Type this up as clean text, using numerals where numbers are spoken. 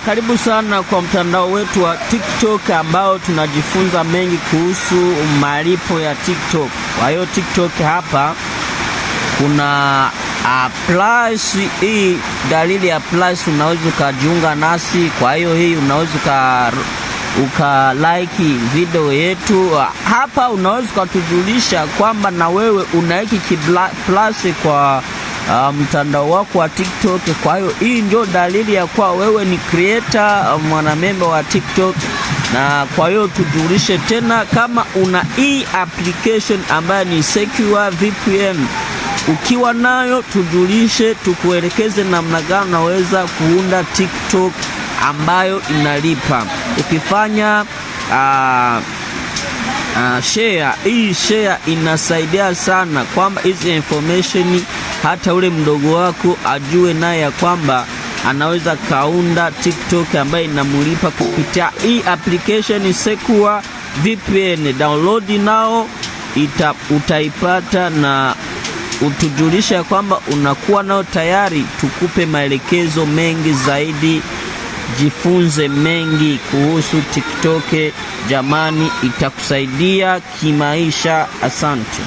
Karibu sana kwa mtandao wetu wa TikTok ambao tunajifunza mengi kuhusu malipo ya TikTok. Kwa hiyo TikTok hapa kuna plus, hii dalili ya plus unaweza ukajiunga nasi. Kwa hiyo hii unaweza uka video yetu hapa, unaweza kutujulisha kwamba na wewe unaiki plus kwa mtandao wako wa TikTok. Kwa hiyo hii ndio dalili ya kuwa wewe ni creator, mwanamemba wa TikTok. Na kwa hiyo tujulishe tena kama una hii application ambayo ni Secure VPN. Ukiwa nayo tujulishe, tukuelekeze namna gani unaweza kuunda TikTok ambayo inalipa. Ukifanya share, hii share inasaidia sana kwamba hizi information hata ule mdogo wako ajue naye ya kwamba anaweza kaunda TikTok ambayo inamulipa kupitia hii application Secure VPN. Download nao utaipata na utujulisha kwamba unakuwa nao tayari, tukupe maelekezo mengi zaidi. Jifunze mengi kuhusu TikTok jamani, itakusaidia kimaisha. Asante.